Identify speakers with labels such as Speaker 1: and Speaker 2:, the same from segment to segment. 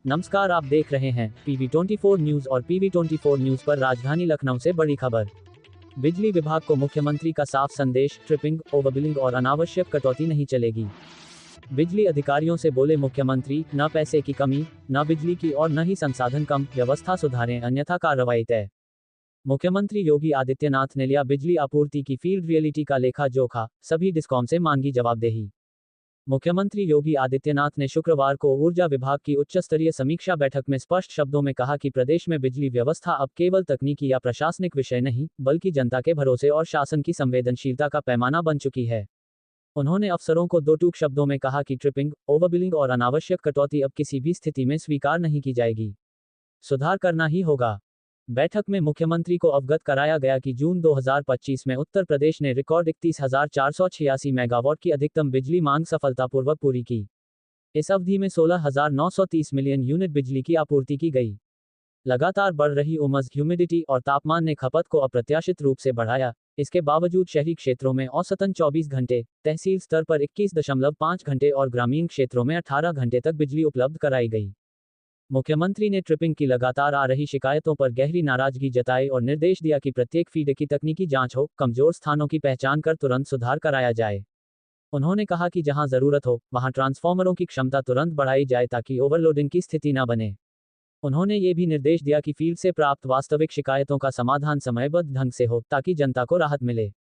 Speaker 1: नमस्कार, आप देख रहे हैं PV24 न्यूज और PV24 न्यूज पर राजधानी लखनऊ से बड़ी खबर। बिजली विभाग को मुख्यमंत्री का साफ संदेश, ट्रिपिंग, ओवरबिलिंग और अनावश्यक कटौती नहीं चलेगी। बिजली अधिकारियों से बोले मुख्यमंत्री, न पैसे की कमी, न बिजली की और न ही संसाधन कम, व्यवस्था सुधारें अन्यथा कार्रवाई तय। मुख्यमंत्री योगी आदित्यनाथ ने लिया बिजली आपूर्ति की फील्ड रियलिटी का लेखा जोखा, सभी डिस्कॉम से मांगी जवाबदेही। मुख्यमंत्री योगी आदित्यनाथ ने शुक्रवार को ऊर्जा विभाग की उच्च स्तरीय समीक्षा बैठक में स्पष्ट शब्दों में कहा कि प्रदेश में बिजली व्यवस्था अब केवल तकनीकी या प्रशासनिक विषय नहीं, बल्कि जनता के भरोसे और शासन की संवेदनशीलता का पैमाना बन चुकी है। उन्होंने अफसरों को दो टूक शब्दों में कहा कि ट्रिपिंग, ओवरबिलिंग और अनावश्यक कटौती अब किसी भी स्थिति में स्वीकार नहीं की जाएगी। सुधार करना ही होगा। बैठक में मुख्यमंत्री को अवगत कराया गया कि जून 2025 में उत्तर प्रदेश ने रिकॉर्ड 31,486 मेगावाट की अधिकतम बिजली मांग सफलतापूर्वक पूरी की। इस अवधि में 16,930 मिलियन यूनिट बिजली की आपूर्ति की गई। लगातार बढ़ रही उमस, ह्यूमिडिटी और तापमान ने खपत को अप्रत्याशित रूप से बढ़ाया। इसके बावजूद शहरी क्षेत्रों में औसतन 24 घंटे, तहसील स्तर पर 21.5 घंटे और ग्रामीण क्षेत्रों में 18 घंटे तक बिजली उपलब्ध कराई गई। मुख्यमंत्री ने ट्रिपिंग की लगातार आ रही शिकायतों पर गहरी नाराजगी जताई और निर्देश दिया कि प्रत्येक फीड की तकनीकी जांच हो, कमजोर स्थानों की पहचान कर तुरंत सुधार कराया जाए। उन्होंने कहा कि जहां जरूरत हो, वहां ट्रांसफॉर्मरों की क्षमता तुरंत बढ़ाई जाए ताकि ओवरलोडिंग की स्थिति न बने। उन्होंने ये भी निर्देश दिया कि फील्ड से प्राप्त वास्तविक शिकायतों का समाधान समयबद्ध ढंग से हो, ताकि जनता को राहत मिले।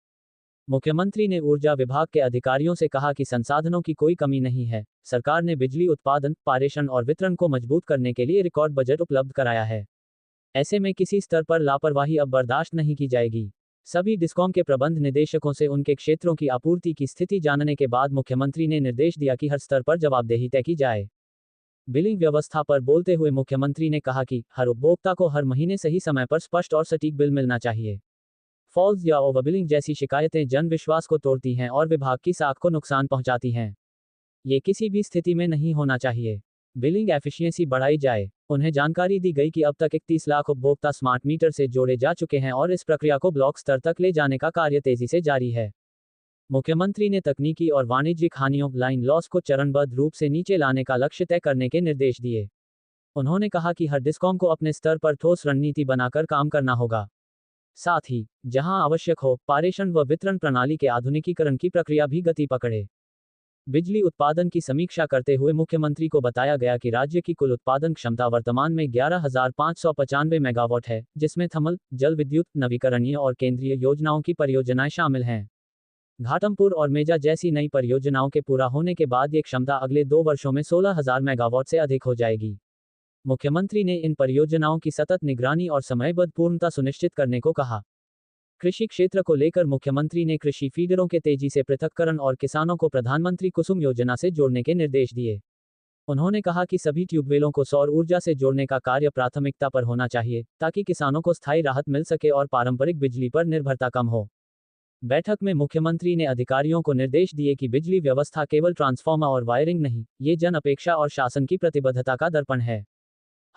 Speaker 1: मुख्यमंत्री ने ऊर्जा विभाग के अधिकारियों से कहा कि संसाधनों की कोई कमी नहीं है। सरकार ने बिजली उत्पादन, पारेषण और वितरण को मजबूत करने के लिए रिकॉर्ड बजट उपलब्ध कराया है। ऐसे में किसी स्तर पर लापरवाही अब बर्दाश्त नहीं की जाएगी। सभी डिस्कॉम के प्रबंध निदेशकों से उनके क्षेत्रों की आपूर्ति की स्थिति जानने के बाद मुख्यमंत्री ने निर्देश दिया कि हर स्तर पर जवाबदेही तय की जाए। बिलिंग व्यवस्था पर बोलते हुए मुख्यमंत्री ने कहा कि हर उपभोक्ता को हर महीने सही समय पर स्पष्ट और सटीक बिल मिलना चाहिए। फॉल्स या ओवरबिलिंग जैसी शिकायतें जन विश्वास को तोड़ती हैं और विभाग की साख को नुकसान पहुंचाती हैं। ये किसी भी स्थिति में नहीं होना चाहिए। बिलिंग एफिशिएंसी बढ़ाई जाए। उन्हें जानकारी दी गई कि अब तक 31 लाख उपभोक्ता स्मार्ट मीटर से जोड़े जा चुके हैं और इस प्रक्रिया को ब्लॉक स्तर तक ले जाने का कार्य तेजी से जारी है। मुख्यमंत्री ने तकनीकी और वाणिज्यिक हानियों, लाइन लॉस को चरणबद्ध रूप से नीचे लाने का लक्ष्य तय करने के निर्देश दिए। उन्होंने कहा कि हर डिस्कॉम को अपने स्तर पर ठोस रणनीति बनाकर काम करना होगा। साथ ही जहां आवश्यक हो, पारेषण व वितरण प्रणाली के आधुनिकीकरण की प्रक्रिया भी गति पकड़े। बिजली उत्पादन की समीक्षा करते हुए मुख्यमंत्री को बताया गया कि राज्य की कुल उत्पादन क्षमता वर्तमान में 11,595 मेगावाट है, जिसमें थर्मल, जल विद्युत, नवीकरणीय और केंद्रीय योजनाओं की परियोजनाएं शामिल हैं। घाटमपुर और मेजा जैसी नई परियोजनाओं के पूरा होने के बाद ये क्षमता अगले 2 वर्षों में 16,000 मेगावाट से अधिक हो जाएगी। मुख्यमंत्री ने इन परियोजनाओं की सतत निगरानी और समयबद्ध पूर्णता सुनिश्चित करने को कहा। कृषि क्षेत्र को लेकर मुख्यमंत्री ने कृषि फीडरों के तेजी से पृथक्करण और किसानों को प्रधानमंत्री कुसुम योजना से जोड़ने के निर्देश दिए। उन्होंने कहा कि सभी ट्यूबवेलों को सौर ऊर्जा से जोड़ने का कार्य प्राथमिकता पर होना चाहिए, ताकि किसानों को स्थायी राहत मिल सके और पारंपरिक बिजली पर निर्भरता कम हो। बैठक में मुख्यमंत्री ने अधिकारियों को निर्देश दिए कि बिजली व्यवस्था केवल ट्रांसफार्मर और वायरिंग नहीं, ये जन अपेक्षा और शासन की प्रतिबद्धता का दर्पण है।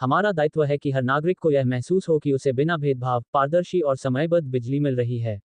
Speaker 1: हमारा दायित्व है कि हर नागरिक को यह महसूस हो कि उसे बिना भेदभाव, पारदर्शी और समयबद्ध बिजली मिल रही है।